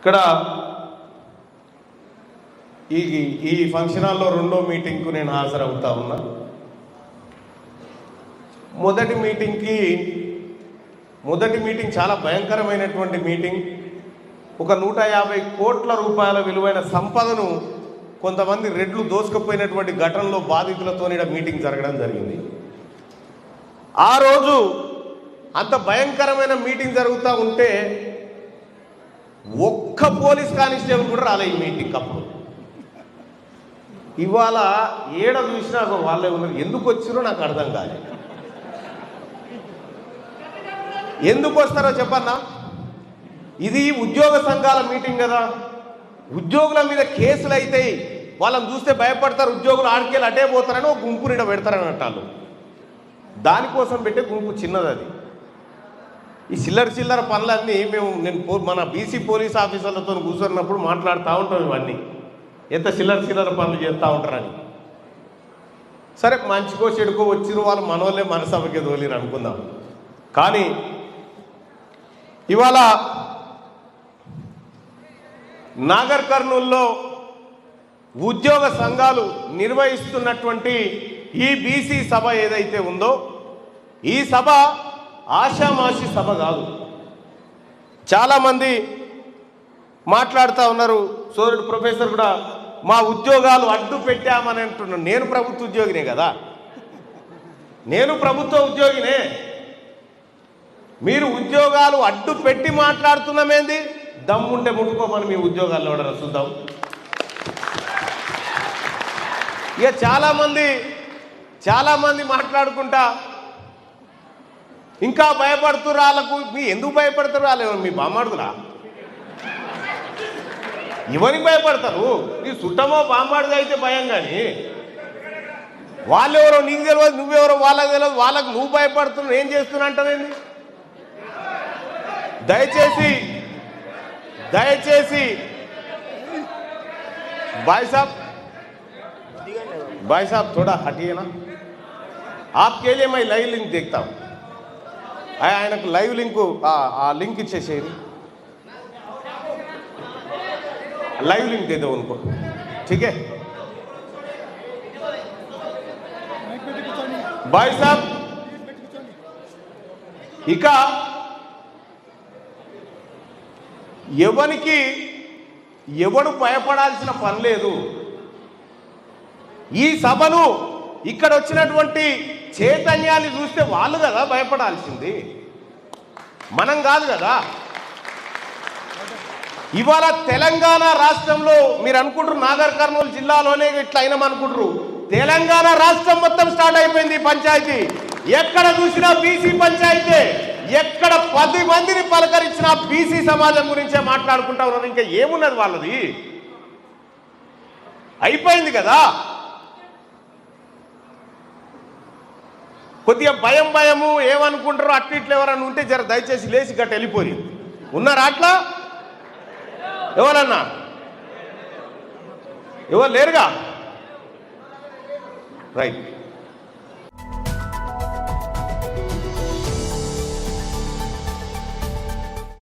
ఇక్కడ ఈ ఫంక్షన్ హాల్లో రెండో మీటింగ్కు నేను హాజరవుతా ఉన్నా. మొదటి మీటింగ్ చాలా భయంకరమైనటువంటి మీటింగ్. ఒక 150 కోట్ల రూపాయల విలువైన సంపదను కొంతమంది రెడ్లు దోసుకుపోయినటువంటి ఘటనలో బాధితులతో మీటింగ్ జరగడం జరిగింది. ఆ రోజు అంత భయంకరమైన మీటింగ్ జరుగుతూ ఉంటే ఒక్క పోలీస్ కానిస్టేబుల్ కూడా రాలే ఈ మీటింగ్ అప్పుడు. ఇవాళ ఏడ చూసినా వాళ్ళే ఉన్నారు. ఎందుకు వచ్చిరో నాకు అర్థం కాదు. ఎందుకు వస్తారో చెప్పన్నా. ఇది ఉద్యోగ సంఘాల మీటింగ్ కదా. ఉద్యోగుల మీద కేసులు అవుతాయి, వాళ్ళని చూస్తే భయపడతారు, ఉద్యోగులు ఆడికెళ్ళి అటే పోతారని ఒక గుంపు నిండా పెడతారని అంటారు. దానికోసం పెట్టే గుంపు చిన్నది అది. ఈ చిల్లర పనులన్నీ నేను మన బీసీ పోలీస్ ఆఫీసర్లతో కూర్చున్నప్పుడు మాట్లాడుతూ ఉంటాం. ఇవన్నీ ఎంత చిల్లర పనులు చేస్తూ ఉంటారని. సరే, మంచికో చెడుకో వచ్చిన వాళ్ళు మనోళ్ళే మనసభకి తోలిరు అనుకుందాం. కానీ ఇవాళ నాగర్ కర్నూల్లో ఉద్యోగ సంఘాలు నిర్వహిస్తున్నటువంటి ఈ బీసీ సభ ఏదైతే ఉందో, ఈ సభ ఆషామాషి సభ కాదు. చాలామంది మాట్లాడుతూ ఉన్నారు. సోదరుడు ప్రొఫెసర్ కూడా మా ఉద్యోగాలు అడ్డు పెట్టామని అంటున్నాను. నేను ప్రభుత్వ ఉద్యోగినే కదా, నేను ప్రభుత్వ ఉద్యోగినే. మీరు ఉద్యోగాలు అడ్డు పెట్టి మాట్లాడుతున్నామేంది? దమ్ముంటే ముట్టుకోమని మీ ఉద్యోగాల్లో కూడా చూద్దాం. ఇక చాలామంది మాట్లాడుకుంటా ఇంకా భయపడుతున్నారు. వాళ్ళకు మీ ఎందుకు భయపడతారు? వాళ్ళు మీ బామ్మాడుతురా? ఎవరికి భయపడతారు? నీ చుట్టమో బామ్మాడుగా అయితే భయం. కానీ వాళ్ళెవరో నీకు తెలియదు, నువ్వెవరో వాళ్ళకి తెలియదు. వాళ్ళకు నువ్వు భయపడుతున్నావు, ఏం చేస్తున్నా అంటావేంది? దయచేసి भाई साहब थोड़ा हटिए ना. आपके लिए मैं लाइव लिंक देखता हूँ. ఆయనకు లైవ్ లింక్ ఆ లింక్ ఇచ్చేసేది. लाइव लिंक दे दो उनको, ठीक है भाई साहब. ఇక ఎవడు భయపడాల్సిన పని లేదు. ఈ సభను ఇక్కడ వచ్చినటువంటి చైతన్యాన్ని చూస్తే వాళ్ళు కదా భయపడాల్సింది, మనం కాదు కదా. ఇవాళ తెలంగాణ రాష్ట్రంలో మీరు అనుకుంటారు నాగర్ కర్నూలు జిల్లాలోనే ఇట్లా అయినామనుకుంటారు. తెలంగాణ రాష్ట్రం మొత్తం స్టార్ట్ అయిపోయింది పంచాయతీ. ఎక్కడ చూసినా బీసీ పంచాయతీ. ఎక్కడ 10 మందిని పలకరించిన బీసీ సమాజం గురించే మాట్లాడుకుంటా ఉన్నారు. ఇంకా ఏమున్నది వాళ్ళది? అయిపోయింది కదా. కొద్దిగా భయము ఏమనుకుంటారో అట్లా ఇట్లా ఎవరన్నా ఉంటే జర దయచేసి లేచి గట్ట వెళ్ళిపోయి ఉన్నారా? అట్లా ఎవరన్నా? ఎవరు లేరుగా. రైట్.